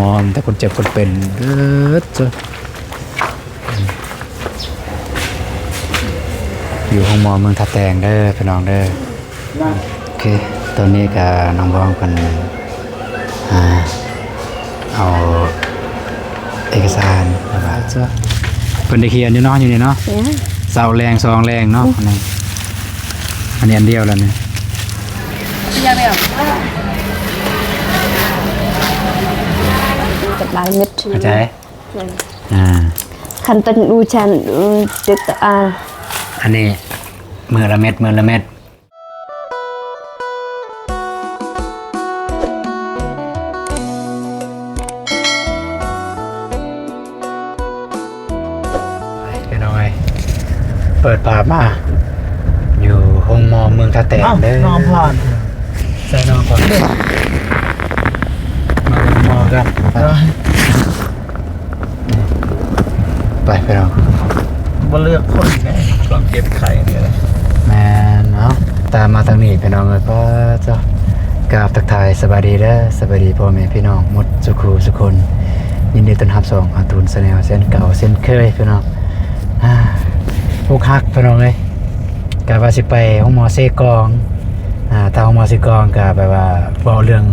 มอแต่คนเจ็บคนเป็นจ้ะอยู่ห้องหมอเมืองท่าแตงเด้อพี่น้องเด้อโอเคตอนนี้กับน้องบ้องกันเอาเอกสารมาจ้ะเพิ่นได้เขียนอยู่เนาะอยู่นี่เนาะเสาแรงซองแรงเนาะอันนี้อันเดียวแล้วเนี่ยจับได้เม็ดเข้าใจคันตันดูชันตึกอันนี้มือละเม็ดเป็นเอาไงเปิดปากมาอยู่ห้องหมอเมืองท่าแตงเด้อนอนผ่านใส่นอนก่อนมาหมอกันไปเราบ่เลือกคนไงลองเก็บไข่เนี่ยแมนเนาะตามมาทางนี้พี่น้องเลยก็เจ้ากราบทักทายสบายดีเด้อสบายดีพ่อแม่พี่น้องหมดสุขสุคนยินดีต้อนรับส่งอาตูนแนลเส้นเก่าเส้นเคยพี่น้องพวกฮักพี่น้องเลยกาบาสิไปห้องหมอเซกองถ้าห้องหมอเซกองกาแบบว่าบอกเรื่อง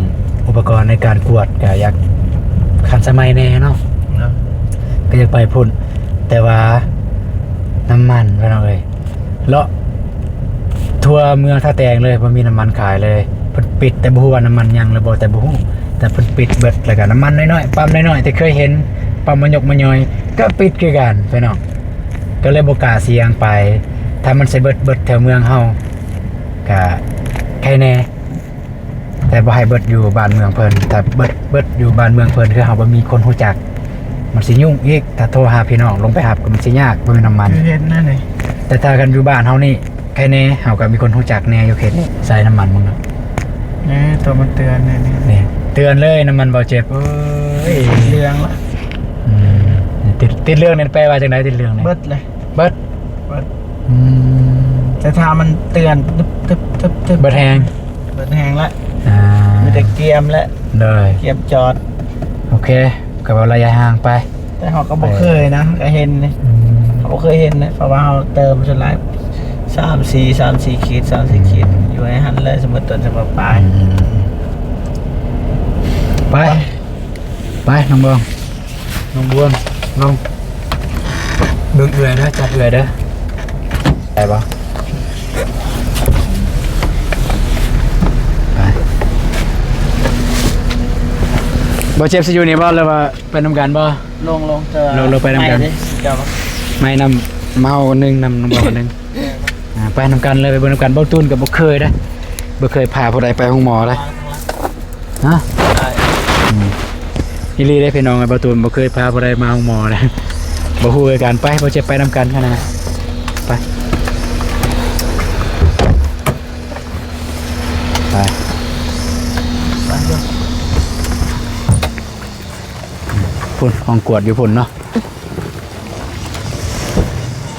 อุปกรณ์ในการกวดกาอยากขันสมัยแน่เนาะก็อยากไปพุ่นแต่ว่าน้ำมันพี่น้องเลยเลาะทัวเมืองท่าแตงเลยเพราะมีน้ำมันขายเลยเพิ่นปิดแต่บ่ฮู้ว่าน้ำมันยังหรือบ่แต่บ่ฮู้แต่เพิ่นปิดเบิดแล้วก็น้ำมันน้อยๆปั๊มน้อยๆที่เคยเห็นปั๊มมันยกมันย่อยก็ปิดคือกันพี่น้องก็เลยบ่กล้าเสี่ยงไปถ้ามันสิเบิดแถวเมืองเฮาก็ใครแน่แต่บ่ให้เบิดอยู่บ้านเมืองเพิ่นถ้าเบิดอยู่บ้านเมืองเพิ่นคือเฮาบ่มีคนรู้จักมันสิยุ่งอีกถ้าโทรหาพี่น้องลงไปหาก็มันสิยากบ่มีน้ำมันเห็นนั่นเลยแต่ถ้ากันอยู่บ้านเฮานี่ใครแน่เฮาก็มีคนรู้จักแน่อยู่เขตนี้ใส่น้ำมันมึงเนาะตัวมันเตือนนี่เตือนเลยน้ำมันเบาเจ็บเอ้ยเรื่องละติดเรื่องนี่แปลว่าจังได๋ติดเรื่องนี่เบิดเลยเบิดแต่ถ้ามันเตือนตึ๊บเบิดแฮงละมีแต่เกียมและเลยเกียมจอดโอเคก็บ่ระยะห่างไปแต่เฮาก็บ่เคยนะก็เห็นนี่เฮาบ่เคยเห็นนะเพราะว่าเฮาเติมจนหลาย3-4ขีดอยู่ในหันเลยสมมุติต้นสมมุติปลายไปน้องบวงลองเบิ่งเอื้อยเด้อจับเอื้อยเด้อได้บ่บ่เจ็บสิอยู่นี่บ่หรือว่าไปนำกันบ่ลงเราไปนำกันไม่นำเมาคนนึงนำน้องบวงคนนึงไปนำกันเลยไปเบิ่งนำกันบ่ตูนกับบ่เคยนะบ่เคยพาผู้ใดไปห้องหมอเลยฮะอีหลีได้พี่น้องไอ้บ่ตูนบ่เคยพาผู้ใดมาห้องหมอเลยบ่ฮู้กันไปบ่เจ็บไปนำกันคั่นน่ะไปพุ่นห้องกวดอยู่พุ่นเนาะ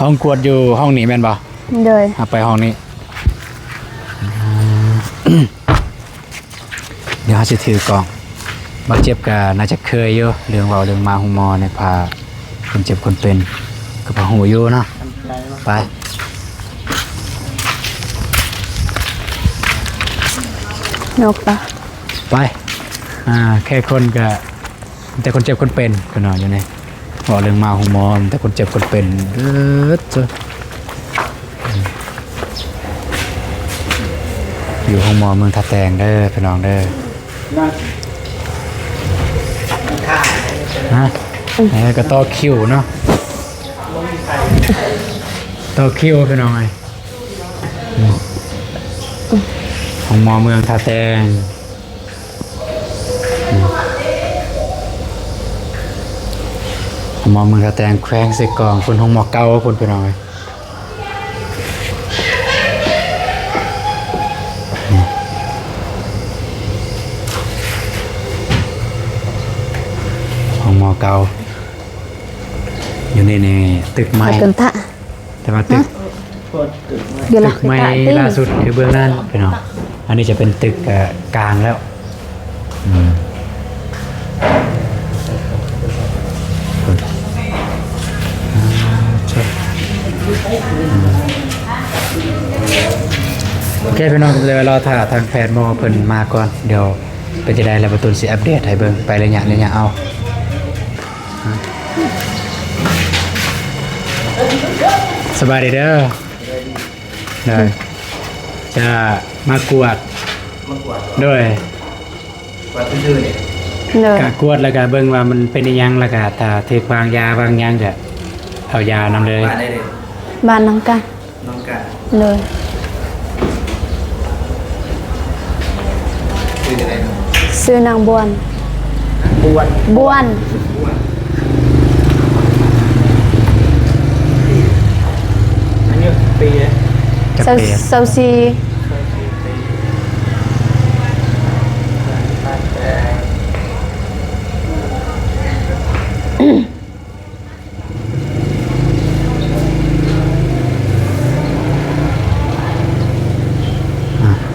ห้องกวดอยู่ห้องนี้แม่นบ่เลยไปห้องนี้เดี๋ยวเขาจะถือกล่องบาดเจ็บก็น่าจะเคยอยู่เรื่องเว้าเรื่องมาห้องหมอเนี่ยพาคนเจ็บคนเป็นก็พาหูอยู่เนาะไปนกปะไปแค่คนก็แต่คนเจ็บคนเป็นก็นอนอยู่นี่บอกเรื่องมาห้องหมอแต่คนเจ็บคนเป็นจ้ะอยู่ห้องหมอเมืองท่าแตงเด้อพี่น้องเด้อก็ต่อคิวเนาะต่อคิวพี่น้องไงห้องหมอเมืองท่าแตงห้องหมอเมืองท่าแตงแขวงใส่กล่องคนห้องหมอเก่าคนพี่น้องไงหมอเก่าอยู่ในตึกใหม่แต่ว่าตึกใหม่ล่าสุดคือเบื้องนั้นพี่น้องอันนี้จะเป็นตึกกลางแล้ว เคพี่น้องเลยเราถ่าทางแพทย์หมอเพิ่นมาก่อนเดี๋ยวเป็นจะได้แล้วประตูสิอัปเดตให้เบิ่งไประยะเอาสบายดีเด้อได้จะมากวดด้วย ว่าซื่อๆนี่ เลย กะกวดแล้วก็เบิ่งว่ามันเป็นอิหยังแล้วก็ถ้าถือวางยาวางหยังก็เอายานำเลย มาได้เลย บ้านน้องกัน น้องกัน เลย คืออะไร ซื้อนางบวน บวน บวน อันนี้ปีเลย จัก เซา เปีย เซาซี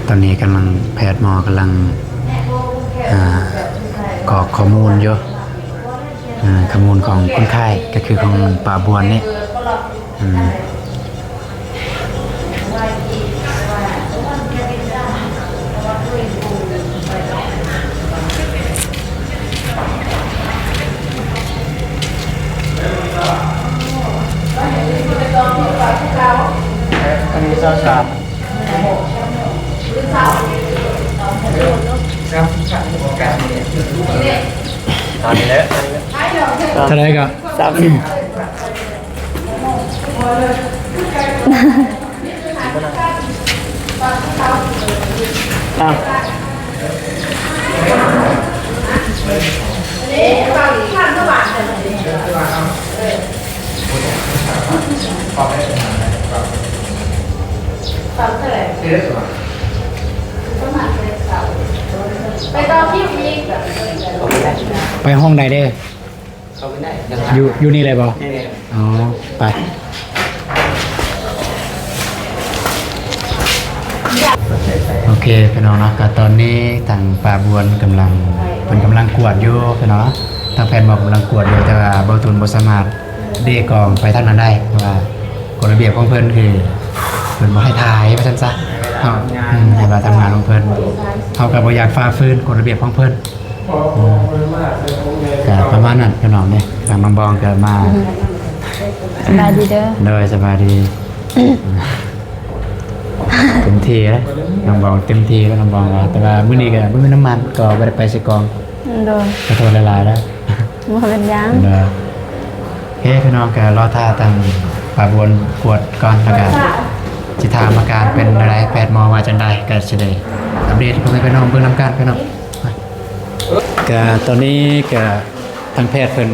ตอนนี้กำลังแพทย์หมอกำลังกรอกข้อมูลอยู่ข้อมูลของคนไข้ก็คือของป่าบวนนี่อืม อันนี้ซาซาตอนนี้แล้ว เท่าไหรก็ 30 อ้าว ไปห้องใดเด้อ เขาไม่ได้ อยู่นี่เลยบ่ นี่ อ๋อไปโอเคพี่น้องเนาะก็ตอนนี้ทางป่าบวนกำลังเป็นกำลังกวดอยู่พี่น้องทางแพทย์บอกกำลังกวดอยู่แต่ว่าเบาตูนบ่สามารถเดกองไปทางนั้นได้เพราะว่ากฎระเบียบของเพิ่นคือเพิ่นบ่ให้ถ่ายว่าซั่นซะเฮาให้มาทำงานของเพิ่นเฮาก็บ่อยากฝ่าฝืนกฎระเบียบของเพิ่นก็ประมาณนั้นพี่น้องเนี่ยทางน้องบองก็มา สบายดีเด้อ โดยสบายดีเต็มที่แล้วน้องบองเต็มที่แล้วน้องบองว่าแต่ว่ามื้อนี้ก็บ่มีน้ำมันก็บ่ได้ไปสิกอง โดย ขอโทษหลายๆแล้ว บ่เป็นหยัง เด้อโอเคพี่น้องก็รอท่าทางป่าบวนกวดก่อนแล้วกันสิถามอาการเป็นอะไรแพทย์หมอว่าจังไดก็สิได้อัปเดตพ่อแม่พี่น้องเบิ่งนำกันพี่น้องก็ตอนนี้ก็ทางแพทย์เพิ่น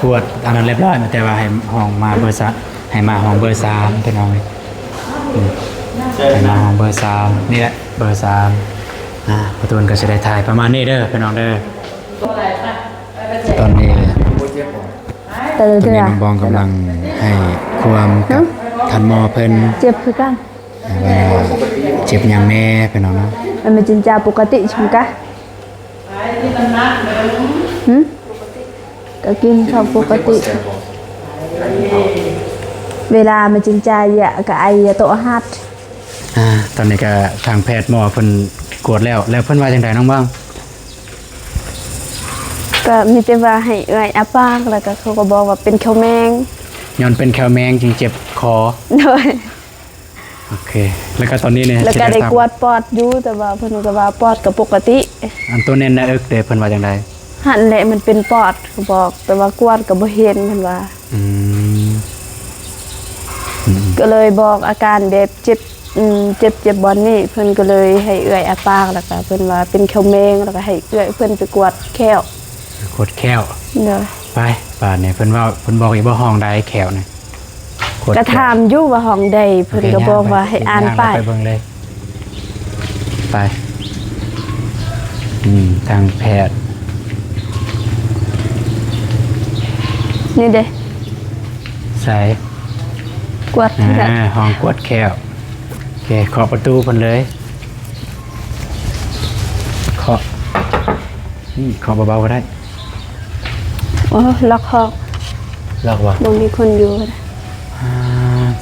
กวดอันนั้นเรียบร้อยนะแต่ว่าให้ห้องมาเบอร์3ให้มาห้องเบอร์3พี่น้องเอ้ยให้มาห้องเบอร์3นี่แหละเบอร์3ประตูนก็สิได้ถ่ายประมาณนี้เด้อพี่น้องเด้อตอนนี้ แต่ ตอน เด้ นี้ อ น้องบองกำลังให้ความกับทันหมอเพิ่น เจ็บคือกัน ว่าเจ็บหยังแน่พี่น้องเนาะ มันเป็นจินจาปกติใช่ไหมกะหืมก็กินข้าวปกติ เวลามันจินจาอย่ากับไออย่าโตหัด ตอนนี้ก็ทางแพทย์หมอเพิ่นกวดแล้วเพิ่นว่าจังไดน้องบ้าง ก็มีแต่ว่าให้เอื้อยอาปากแล้วก็เขาก็บอกว่าเป็นข้าวแมง ย้อนเป็นแคลแมงจึงเจ็บคอ โดย โอเค แล้วก็ตอนนี้เนี่ย แล้วก็ได้กวดปอดอยู่แต่ว่าเพิ่นก็ว่าปอดก็ปกติ อันตัวเน้นนะเด้เพิ่นว่าจังได หันแหละมันเป็นปอดเขาบอก แต่ว่ากวดก็บ่เห็นเพิ่นว่า อืม ก็เลยบอกอาการแบบเจ็บเจ็บบอนนี่เพิ่นก็เลยให้เอื้อยอาปากแล้วก็เพิ่นว่าเป็นข้าวแมงแล้วก็ให้เอื้อยเพิ่นไปกวดแค้ว กดแค้ว เด้อ ไปป่านเนี่ยเพิ่นว่าเพิ่นบอกอีกบ่ห้องใดแค้วเนี่ยกด ก็ถามอยู่ว่าห้องใดเพิ่นก็บอกว่าให้อ่านป้าย ไปเบิ่งเลยไปทางแพทย์ นี่เด้ ใส่ กวดที่กัน ห้องกวดแค้วโอเคเคาะประตูเพิ่นเลยเคาะเคาะเบาๆก็ได้ โอ้ล็อกห้อง ล็อกวะ บ่มีคนอยู่ก็ได้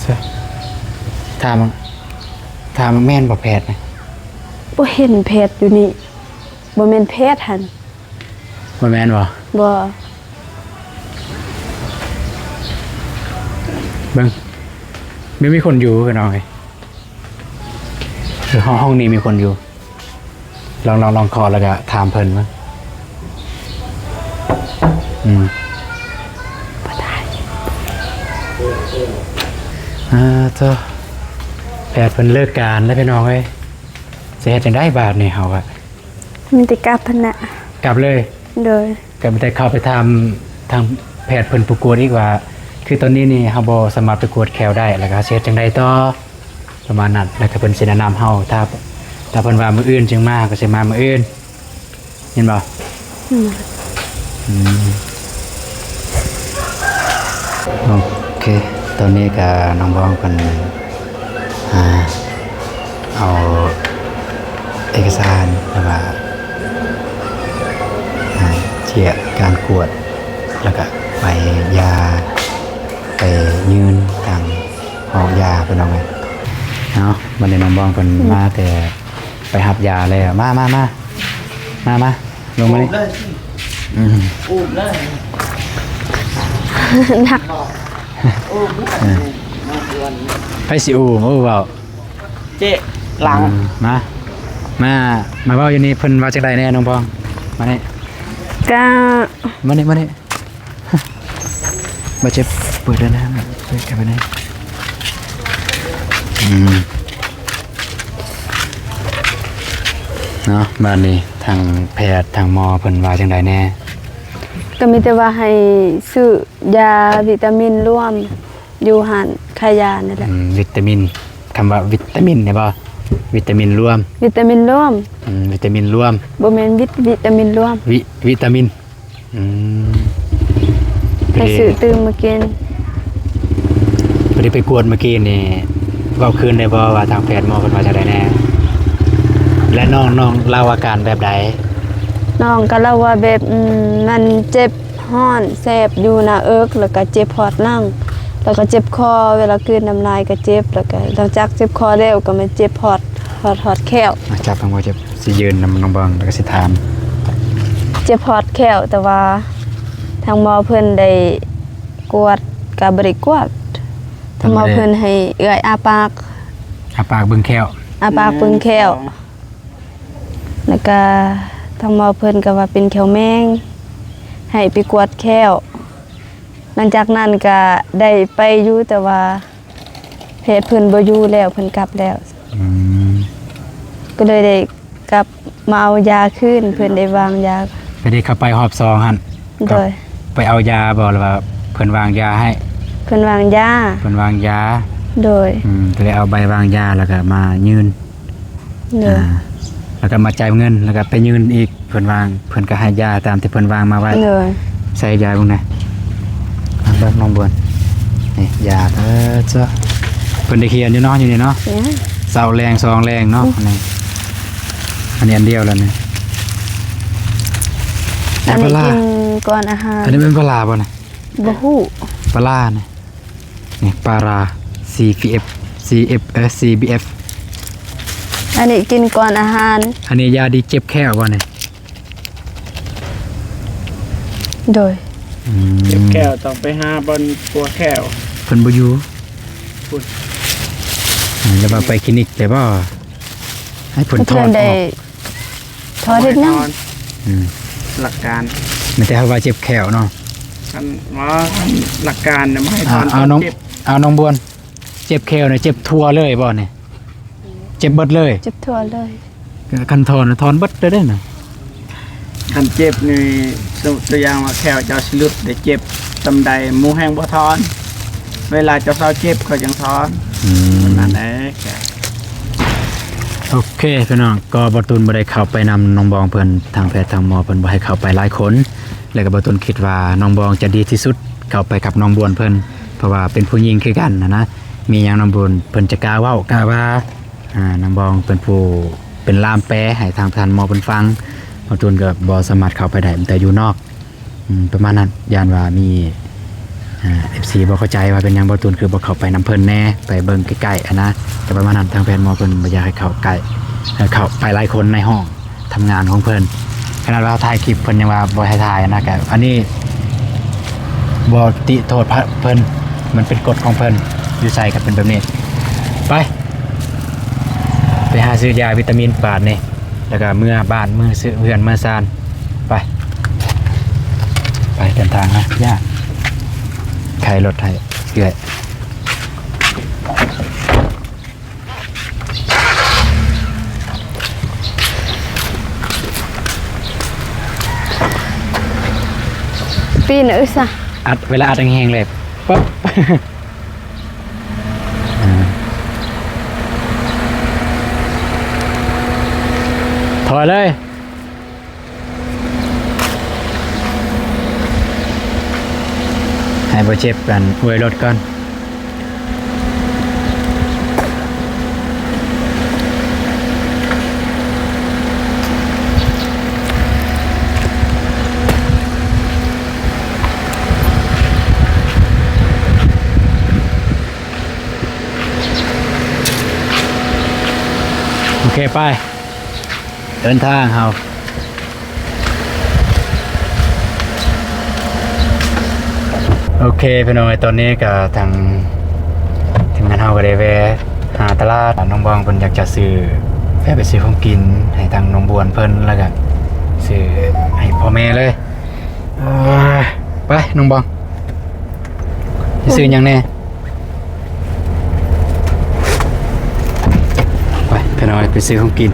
ใช่ถาม ถามแม่นบ่แพทย์นะ บ่เห็นเพชรอยู่นี่บ่แม่นเพชรหั่น บ่แม่นบ่ บ่ เบิ่งไม่มีคนอยู่กันเอาไงหรือห้องนี้มีคนอยู่ลองคอแล้วก็ถามเพิ่นมั้งบ่ได้ เจ้าแพทย์เพิ่นเลิกการแล้วพี่น้องเอ้ยสิเฮ็ดจังได๋บาดนี่เฮาอะ มีแต่กลับพันน่ะ กลับเลย โดย ก็ไม่ได้เข้าไปทำทางแพทย์เพิ่นประกวดอีกว่า คือตอนนี้นี่เฮาบ่สามารถประกวดแคลได้แล้วก็สิเฮ็ดจังไดต่อประมาณนั้นแล้วก็เพิ่นสิแนะนำเฮาถ้าเพิ่นว่ามื้ออื่นจึงมาก็สิมามื้ออื่นเห็นบ่โอเคตอนนี้ก็น้องบ้องเพิ่นเอาเอกสารแล้วว่าเจียการกวดแล้วก็ไปยาไปยืนทางห้องยาเป็นเอาไงเนาะวันนี้น้องบ้องเพิ่นมาแต่ไปหับยาเลยมาลงมานี่ อูบเลย หนัก ไปสิอูมาเว้า เจ๊หลัง มาเว้าอยู่นี่เพิ่นว่าจังไดแน่น้องบ้องมานี่ ก็ มานี่มาเจ็บเปิดแล้วนะเปิดกันไปนี่เนาะบ้านนี้ทางแพทย์ทางหมอเพิ่นว่าจังไดแน่ ก็มีแต่ว่าให้ซื้อยาวิตามินร่วมอยู่หานขายยานั่นแหละ วิตามินคำว่าวิตามินเนี่ยบ่วิตามินรวม วิตามินร่วม วิตามินรวม บ่แม่นวิตามินร่วม วิตามินไปซื้อตื่มมากิน พอดีไปกวดเมื่อกี้นี่เว้าคืนได้บ่ว่าทางแพทย์หมอเพิ่นว่าจังไดแน่และน้องเล่าอาการแบบใด น้องก็เล่าว่าแบบมันเจ็บฮ้อนแสบอยู่หน้าเอิกแล้วก็เจ็บพอดนั่งแล้วก็เจ็บคอเวลากลืนน้ำลายก็เจ็บแล้วก็หลังจากเจ็บคอแล้วก็มาเจ็บพอดแข้ว จับทางว่าจะสิยืนนำน้องบังแล้วก็สิถาม เจ็บพอดแข้วแต่ว่าทางหมอเพิ่นได้กวดก็บ่ได้กวดทางหมอเพิ่นให้เอื้อยอาปาก ปากเบิ่งแค้ว อาปากปึงแข้วแล้วก็ทางหมอเพิ่นก็ว่าเป็นแขวแมงให้ไปกวดแข้วหลังจากนั้นก็ได้ไปอยู่แต่ว่าเพจเพิ่นบ่อยู่แล้วเพิ่นกลับแล้วก็เลยได้กลับมาเอายาคืนเพิ่นได้วางยา ไปได้เข้าไปหอบซองหั่น โดย ไปเอายาบ่หรือว่าเพิ่นวางยาให้ เพิ่นวางยา เพิ่นวางยา โดย ก็เลยเอาใบวางยาแล้วก็มายืน โดย แล้วก็มาจ่ายเงินแล้วก็ไปยืนอีกเพิ่นวางเพิ่นก็ให้ยาตามที่เพิ่นวางมาไว้ โดย ใส่ยาเบิ่งนะเบิ่งน้องบวนนี่ยาเจ้าเพิ่นได้เขียนอยู่เนาะอยู่นี่เนาะ เนี่ย เสาแรงซองแรงเนาะอันนี้อันเดียวแล้วนี่ อันนี้ ปลา กินก่อนอาหาร อันนี้เป็นปลาบ่น่ะ บ่ฮู้ ปลานี่ปลารา CBF อันนี้กินก่อนอาหาร อันนี้ยาดีเจ็บแค่บ่เนี่ย โดย เจ็บแก้วต้องไปหาบนปัวแก้ว เพิ่นบ่อยู่ พูด แล้วมาไปคลินิกได้บ่ให้เพิ่นถอ เพิ่ ด น อ ได้ อก ถอดเฮ็ดหยัง หลักการ มันแต่ว่าเจ็บแขวเนาะ กันว่าหลักการนะไม่ให้ถอน เอาน้อง เจ็บ เอาน้องบวนเจ็บแขวเนี่ยเจ็บทั่วเลยบ่เนี่ยเจ็บเบิดเลย เจ็บทั่วเลย คันถอนเบิดเลยเด้อน่ะ คันเจ็บนี่ตัวอย่างว่าแขวเจ้าสิหลุดได้เจ็บตำใดหมูแห้งบ่ถอน เวลาเจ้าเศร้าเจ็บเขาจังถอนนั่นแหละแขว โอเคพี่น้องก็บ่ตูนบ่ได้เข้าไปนำน้องบองเพิ่นทางแพทย์ทางหมอเพิ่นบ่ให้เข้าไปหลายคนแล้วก็บ่ตูนคิดว่าน้องบองจะดีที่สุดเข้าไปกับน้องบวนเพิ่นเพราะว่าเป็นผู้หญิงคือกันนะมีหยังน้องบวนเพิ่นจะกล้าเว้ากล้าว่าน้องบองเป็นผู้เป็นล่ามแปลให้ทางท่านหมอเพิ่นฟังบ่ตูนก็บ่สามารถเข้าไปได้แต่อยู่นอกประมาณนั้นย่านว่ามี FC บ่เข้าใจว่าเป็นหยังบ่ตูนคือบ่เข้าไปน้ำเพิ่นแน่ไปเบิ่งใกล้ๆนะแต่ประมาณนั้นทางแฟนหมอเพิ่นบ่อยากให้เข้าใกล้เข้าไปหลายคนในห้องทำงานของเพิ่นขนาดว่าถ่ายคลิปเพิ่นยังว่าบ่ให้ถ่ายนะก็อันนี้บ่ติโทษเพิ่นมันเป็นกฎของเพิ่นอยู่ใส่ก็เป็นแบบนี้ไปหาซื้อยาวิตามินบาทนี่แล้วก็เมื่อบ้านเมื่อซื้อเพื่อนเมื่อซานไปเดินทางนะย่าใครรถไทยเกลือปีนอึซะ อัดเวลาอัดแห้งๆเลยปั๊บ ถอยเลยให้บ่เจ็บกันอวยรถก่อนโอเคไปเดินทางเฮาโอเคพี่น้องตอนนี้ก็ทางทีมงานเฮาก็ได้แวะหาตลาดน้องบองเพิ่นอยากจะซื้อแวะไปซื้อของกินให้ทางน้องบวนเพิ่นแล้วก็ซื้อให้พ่อแม่เลยไปน้องบองสิซื้อหยังแน่ไปพี่น้องไปซื้อของกิน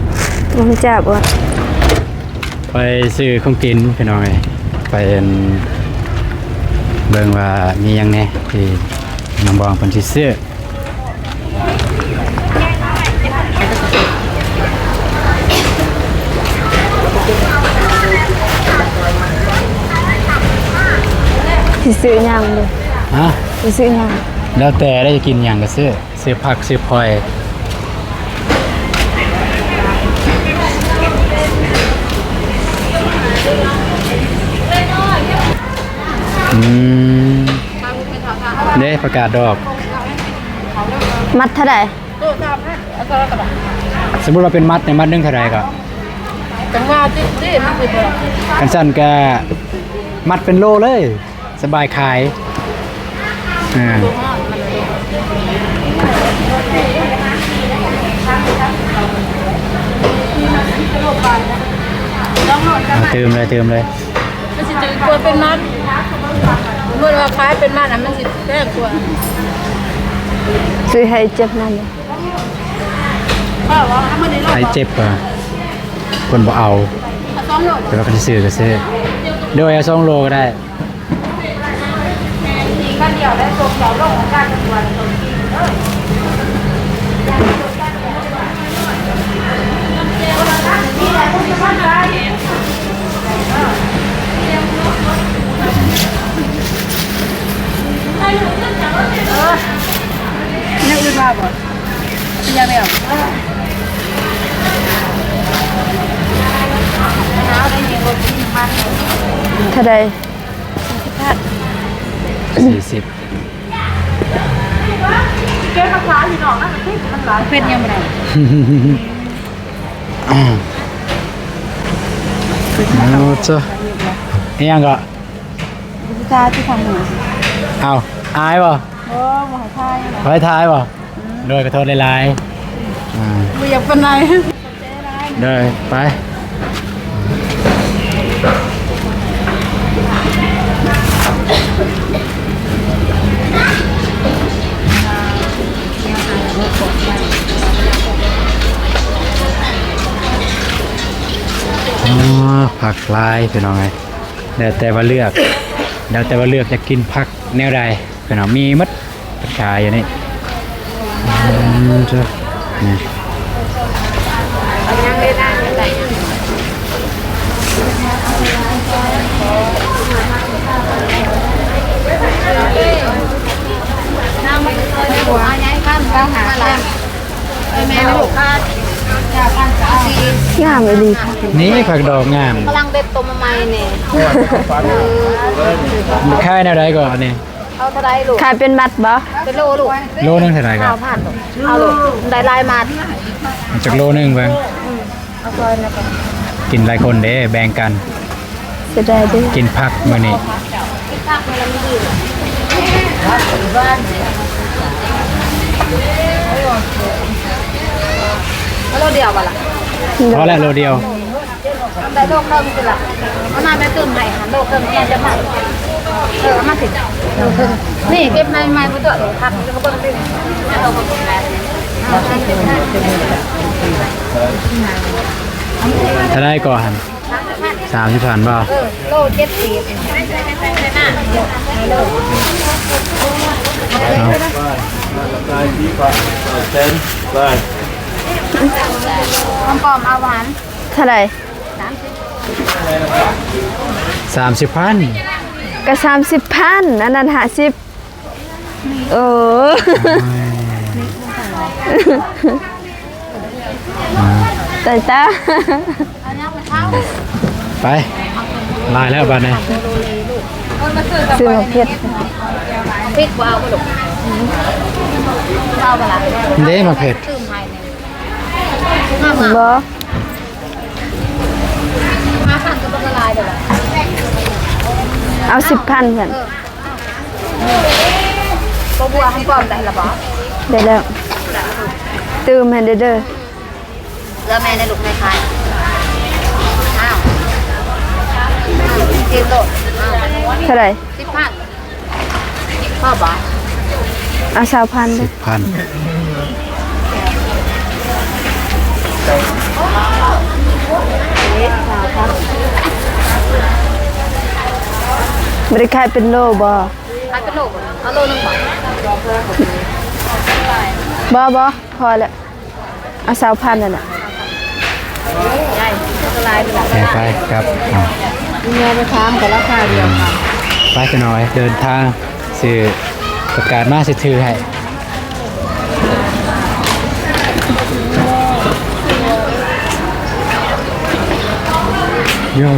มันจับว่ะไปซื้อของกินพี่น้องไปเบิ่งว่ามีหยังแน่ที่น้องบองเพิ่นสิซื้อสิซื้อหยังดิฮะสิซื้อหยังแล้วแต่ได้จะกินหยังก็ซื้อผักซื้อพลอยเด้ประกาศดอกมัดเท่าไหร่สมมุติเราเป็นมัดในมัดนึงเท่าไหร่ก็จังว่าที่มันคือบ่กันสั่นก็มัดเป็นโลเลยสบายขายเติมเลยมันสิจืดกว่าเป็นมัดเมื่อว่าคล้ายเป็นมัดน่ะมันสิแรงกว่าซื้อให้เจ็บนั่นเลยให้เจ็บอ่ะคนบ่เอาแต่ว่าคันซื้อก็ซื้อเดี๋ยวเอา2 โลก็ได้กันเดียวได้ตก2 โลของการจังหวัดตรงนี้นี่อื่นมาบ่ยังไม่เอาเท่าใด40เก็บราคาที่น้องนั่นมันหลายเพิ่นยังบ่ได้เอาจ้ะยังก็วิชาที่ทำหนูเอาอายป่ะโอ้บ่ให้ทายให้ทายป่ะโดยขอโทษหลายบ่อยากปานใดโดยไปผักลายเป็นยังไงแล้วแต่ว่าเลือกจะกินผักแนวใดเป็นยังมีมัดขายอย่างนี้จ้ะนี่งามเลยดีนี่ผักดอกงามกำลังเด็ดตัวใหม่เนี่ยค่ายแนวใดก่อนนี่ เอาเท่าไรลูก ขายเป็นมัดบ่ เป็นโลลูก โลนึงเท่าไหร่ครับ 9,000ลูกเอาลูกได้ลายมัด จากโลนึงเบิ่ง เอาซอยนะก่อน กินหลายคนเด้แบ่งกัน เสียดายเด้อ กินผักมื้อนี้ พักมันไม่ดีแล้วเราเดียวป่ะล่ะ พอแล้วโลเดียว ได้โลเพิ่มสิล่ะเอามาแม่ตื่นใหม่หันโลเพิ่มแกจะมามาสิโลเพิ่มนี่เก็บในไม้มาตัวพักจะมาเบิ่งดิจะเอามาเบิ่งแล้ว ถ้าได้ก่อน30,000บ่ โล70ปอมเอาหวาน เท่าไหร่ 30,000 ก็30,000อันนั้น50เออ ตายตา ไปลายแล้วบัดนี้ ซื้อมาเผ็ด พริกว้าวกระดูกเอาไปละ เด้มาเผ็ด ตื่มไทยเนี่ยมา บ่ พันก็ต้องละลายเดี๋ยว เอา10,000เพิ่น ตัวบัวให้ปอมได้ละบอส ได้แล้วตื่มให้เด้อ เลือแม่ในลูกในคายอ้าวกินโลดอ้าว เท่าไหร่ 10,000พ่อบอส เอา20,000เด้อ 1,000 บ่ได้ขายเป็นโลบ่ ขายเป็นโลเอาโลนึงบอส บ่พอแล้วเอา20,000นั่นน่ะ ใช่ละลายไปละ ไปครับอ่ะ เงินไปค้างกับราคาเดียวค่ะ ไปกันหน่อยเดินทางสื่อประกาศมาสิถือให้โย่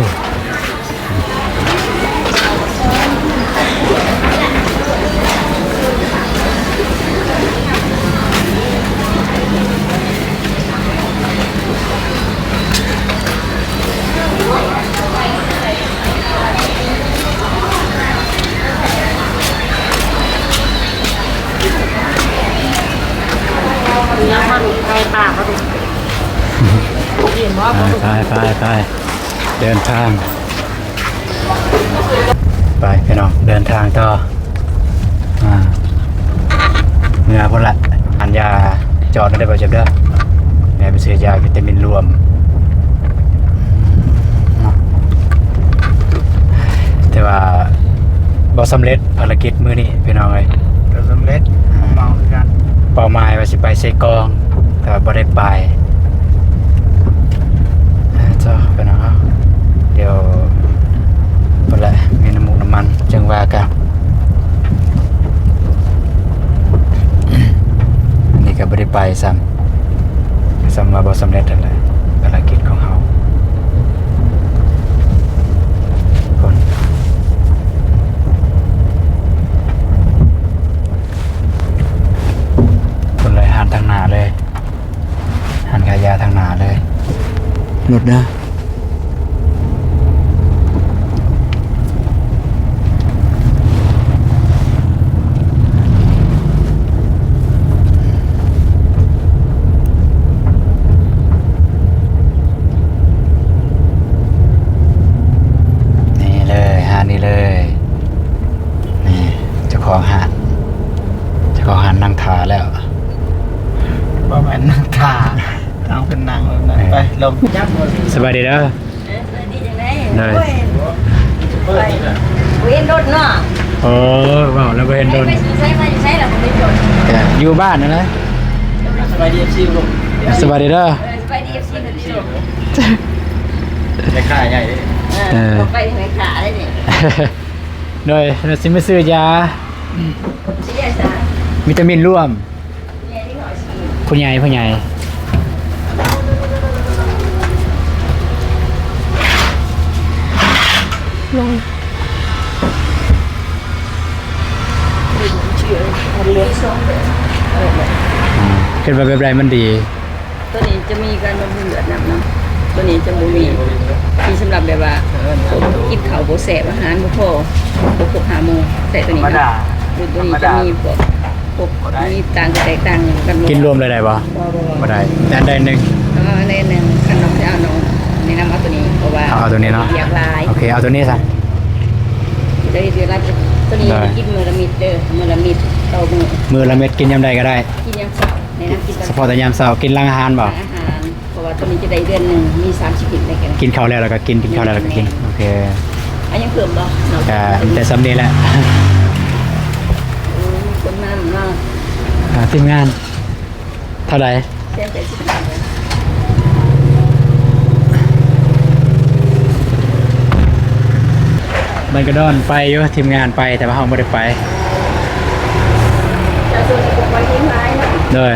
ไปเดินทางไปพี่น้องเดินทางต่อเมื่อพุ่นละอันยาจอดไม่ได้บ่เจ็บเด้อแม่ไปซื้อยาวิตามินรวมแต่ว่าบ่สำเร็จภารกิจมื้อนี้พี่น้องเอ้ย ก็สำเร็จเมาเหมือนกัน เป้าหมายว่าสิไปใส่กองแต่ว่าบ่ได้ไปเจ้าไปเนาะเดี๋ยวไปละมีน้ำมูกน้ำมันจังว่ากันอันนี้ก็บ่ได้ไปซ้ำว่าบ่สำเร็จนั่นแหละภารกิจของเฮาคนเลยหันทางหน้าเลยหันขายาทางหน้าเลยหลุดนะนี่เลยหานี่เลยนี่เจ้าของหาดนั่งทาแล้ว ประมาณนั่งทานั่งเป็นนางแบบนั้นไปลงยักษ์หมด สบายดีเด้อเลย เว้นรถเนาะ โอ้ว้าวแล้วไปเห็นโดน ใช้แล้วผมไม่จด อยู่บ้านนะนะ สบายดีชิวลูก สบายดีเด้อ ไปดีซีนดีลูก ไม่ค่าใหญ่เลย ไปไหนขาได้เนี่ย โดยเราสิมาซื้อยา ชี้ใหญ่สา วิตามินร่วม ใหญ่ที่หน่อยชี้ ผู้ใหญ่ลง เหลืองส้มเออ คิดว่าแบบใดมันดี ตัวนี้จะมีการบำรุงเลือดนำเนาะตัวนี้จะบ่มีที่สำหรับแบบว่ากินข้าวบ่แซ่บอาหารบ่พอบ่ครบ5โมงแต่ตัวนี้นะตัวนี้จะมีพวกมีต่างแตกต่างกันหมด กินรวมเลยได้บ่บ่ได้อันใดหนึ่ง ในหนึ่งขนมจะเอาน้องแนะนำเอาตัวนี้เพราะว่า เอาตัวนี้เนาะ อยากลาย โอเคเอาตัวนี้ซะ ได้เดือนละตัวนี้กินมื้อละมิดเด้อมื้อละมิดต่อมื้อ มือละเม็ดกินยามใดก็ได้ กินยามเช้าแนะนำกินตอน เฉพาะแต่ยามเช้ากินหลังอาหารบ่ อาหารเพราะว่าตัวนี้จะได้เดือนหนึงมี30กินได้กัน กินข้าวแล้วก็กินข้าวแล้วก็กินโอเค อันยังเพิ่มบ่เนาะ แต่สำนี้แหละ คนนั้นเนาะ ทีมงานเท่าไหร่ เส้นแต่สิบบาทเลย มันก็ดอนไปอยู่ทีมงานไปแต่ว่าเฮาบ่ได้ไป แล้วตัวนี้ผมไว้ทิ้งไว้เนาะ โดย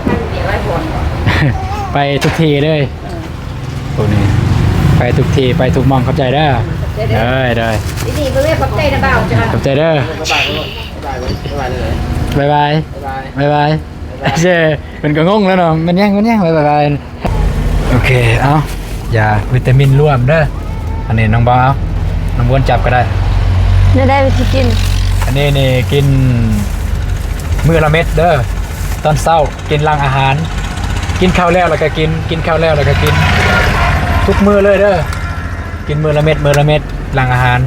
ท่านเดี๋ยวไว้ก่อน ไปทุกทีเลยตัวนี้ไปทุกทีไปทุกหมองเข้าใจเด้อได้ นี่เพื่อนขอบใจนะบ่าวจ้า เข้าใจเด้อ บ๊ายบาย บายบายเจ้มันก็งงแล้วเนาะมันยังบายโอเคเอาอย่าวิตามินร่วมเด้ออันนี้น้องบอลเอาน้องบวนจับก็ได้ จะได้ไปกิน อันนี้นี่กินมื้อละเม็ดเด้อตอนเช้ากินหลังอาหาร กินข้าวแล้วก็กินข้าวแล้วก็กินทุกมื้อเลยเด้อกินมื้อละเม็ดหลังอาหาร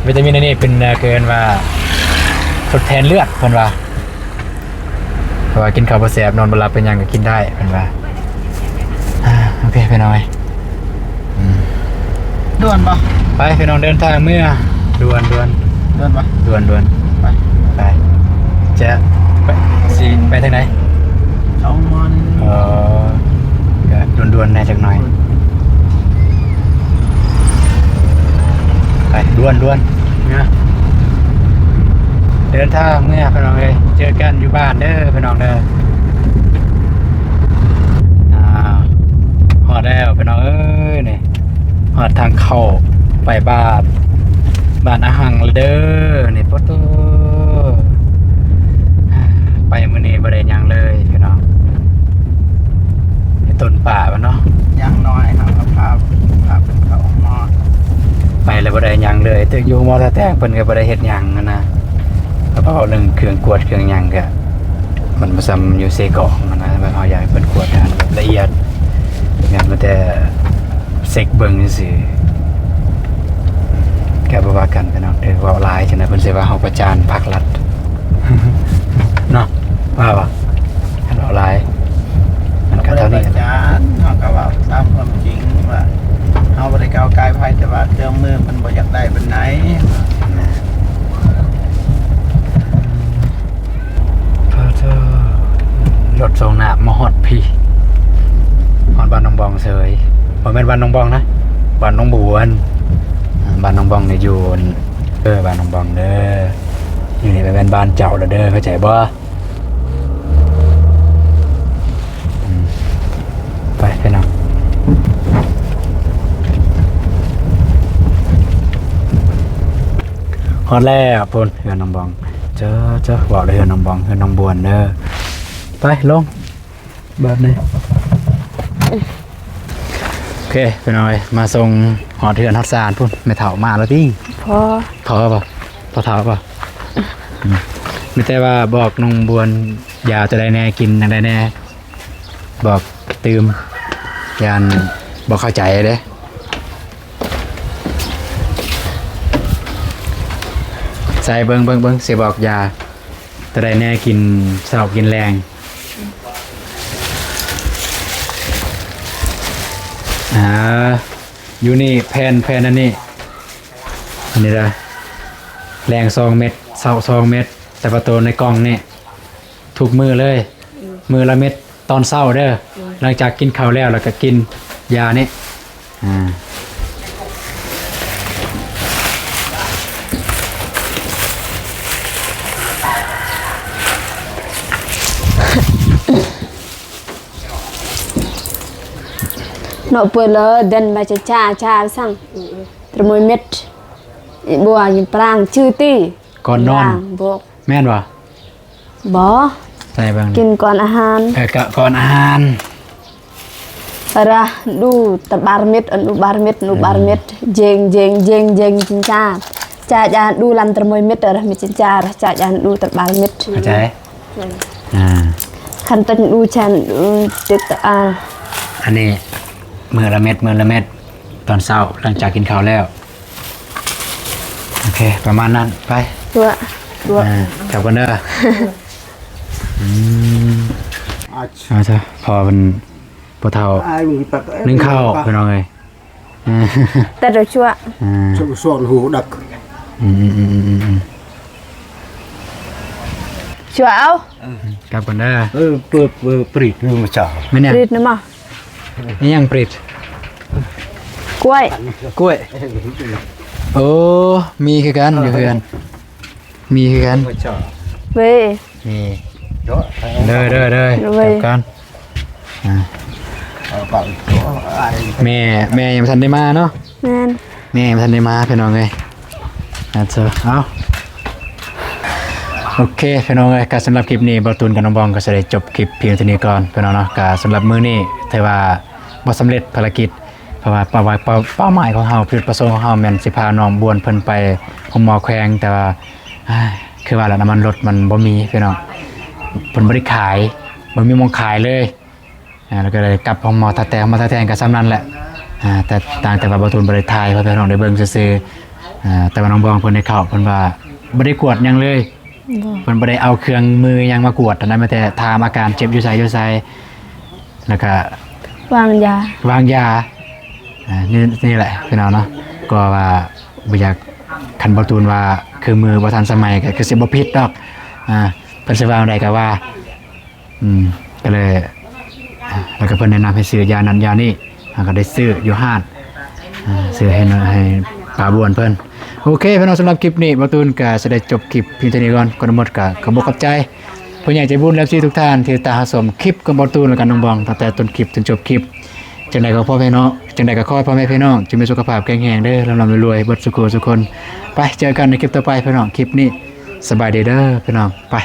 วิตามินอันนี้เป็นเกินว่าทดแทนเลือดเพิ่นว่าเพราะว่ากินข้าวบ่แซ่บนอนบ่หลับเป็นหยังก็กินได้เพิ่นว่าโอเคไปหน่อย ด่วนปะ ไปพี่น้องเดินทางเมื่อด่วน ด่วนปะ ไป ไปจะไปสิไปทางไหน เอามัน ก็ด่วนๆแน่จักหน่อยไปด่วนเนี่ยเดินทางเมื่อพี่น้องเอ้ยเจอกันอยู่บ้านเด้อพี่น้องเด้อฮอดแล้วพี่น้องเอ้ยนี่ฮอดทางเข้าไปบ้านอาหังเลยเด้อนี่ปะโตไปมื้อนี้บ่ได้หยังเลยพี่น้องไปต้นป่าบ่เนาะ อย่างน้อยครับพาเป็นเขาหมอ ไปแล้วบ่ได้หยังเลยแต่อยู่มอแท้ๆเพิ่นก็บ่ได้เฮ็ดหยังนะกระเป๋าเรื่องเครื่องกวดเครื่องหยังก็มันบ่ซ้ำอยู่เซกองนะแบบเฮาอยากให้เพิ่นกวดให้แบบละเอียดงั้นมันแต่เซ็กเบิ่งซื่อแกบ่ว่ากันพี่น้องเด้อเว้าหลายจังได๋เพิ่นสิว่าเฮาประจานภาครัฐ เนาะว่าบ่คันเว้าหลายมันก็เท่านี้ อาจารย์เขาก็ว่าตามความจริงว่าเขาบริการกายภายแต่ว่าเครื่องมือมันบ่อยากได้เป็นไหน รถส่งน้ำมาฮอดพี่ฮอดบ้านน้องบองเสยบ่แม่นบ้านน้องบองนะบ้านน้องบวนบ้านน้องบองนี่อยู่บ้านน้องบองเด้ออยู่นี่เป็นบ้านเจ้าแล้วเด้อเข้าใจบ่ไปพี่น้องฮอดแล้วพุ่นเฮือนน้องบองเจ้าบอกเลยเฮือนน้องบองเฮือนน้องบวนเด้อไปลงแบบนี้โอเคไปหน่อยมาส่งหอเถื่อนฮัดซานพุ่นไม่เถามาแล้วพี่ พอ เถาป่ะพอเถาป่ะไม่แต่ว่าบอกน้องบวนยาจะได้แน่กินอะไรแน่บอกตืมยานบอกเข้าใจเด้ใส่เบิ้งสิบอกยาจะได้แน่กินเสากินแรงอยู่นี่แผ่นอันนี้ละแรง2 เม็ดเสา2 เม็ดแต่ประตูในกล่องนี่ถูกมือเลยมือละเม็ดตอนเศร้าเด้อหลังจากกินข้าวแล้วก็กินยานี่เนาะเปิดเลยเดินไปชาสั่งตรมวยเม็ดบัวยิงปรางชื่อตี้ ก่อนนอน บอก เ แม่นบ่ บ่ ใส่เบิ่ง กินก่อนอาหาร ก่อนอาหาร Para du terbarmit anu barmit jeng cincar. Cha jangan du lan termoy mit arah mit cincar. Cha jangan du terbarmit. เข้าใจคันตันดูชันติดอันนี้มือละเม็ดตอนเช้าหลังจากกินข้าวแล้วโอเคประมาณนั้นไป ตัว กลับกันเด้อเอาซะพอเป็นปะเท่านึ่งข้าวไปน้องเลย แต่เดี๋ยวชั่ว ส่วนหูดัก ชั่วเอา กลับกันเด้อ เปิดปริดมือมาจ่อ ไม่เนี่ย รีดนะมั้ง นี่ยังปริด กล้วย กล้วยโอ้มีคือกันอยู่เพื่อนมีคือกัน มาจ่อ เว้ย นี่ เยอะ เด้อกลับกันแม่ยังทันได้มาเนาะ แม่น แม่ยังทันได้มาพี่น้องเลยเอาโอเคพี่น้องเลยการสำหรับคลิปนี้บอตูนกับน้องบองก็จะได้จบคลิปเพียงเท่านี้ก่อนพี่น้องเนาะการสำหรับมื้อนี้ถือว่าบ่สำเร็จภารกิจเพราะว่าเป้าหมายของเฮาจุดประสงค์ของเฮาแม่นสิพาน้องบวนเพิ่นไปห้องหมอแขวงแต่ว่าคือว่าแล้วน้ำมันรถมันบ่มีพี่น้องเพิ่นบ่ได้ขายบ่มีหม้องขายเลยแล้วก็เลยกลับห้องหมอท่าแตงก็ซ้ำนั้นแหละแต่ต่างแต่ว่าบอตูนบ่ได้ถ่ายเพราะพี่น้องได้เบิ่งซื่อๆแต่ว่าน้องบองเพิ่นได้เข้าเพิ่นว่าบ่ได้กวดหยังเลยเพิ่นบ่ได้เอาเครื่องมือหยังมากวดอันนั้นมาแต่ถามอาการเจ็บอยู่ไสแล้วก็ วางยาว างยานี่แหละพี่น้องเนาะก็ว่าบ่อยากคันบอตูนว่าคือมือบ่ทันสมัยก็คือสิบ่ผิดดอกเพิ่นสิว่าได้ก็ว่าก็เลยแล้วก็เพิ่นแนะนำให้ซื้อยานั้นยานี้ก็ได้ซื้ออยู่ห้างซื้อให้ป้าบวนเพิ่นโอเคพี่น้องสำหรับคลิปนี้บอตูนก็จะได้จบคลิปเพียงเท่านี้ก่อนก็ทั้งหมดก็ขอบคุณใจผู้ใหญ่ใจบุญและทุกท่านที่ตามชมคลิปของบอตูนและกันน้องบองตั้งแต่ต้นคลิปจนจบคลิปจังใดก็พ่อแม่น้องจังใดก็ขอให้พ่อแม่พี่น้องจงมีสุขภาพแข็งแรงเด้อร่ำรวยๆเบิดสุขสุขคนไปเจอกันในคลิปต่อไปพี่น้องคลิปนี้สบายดีเด้อพี่น้องไป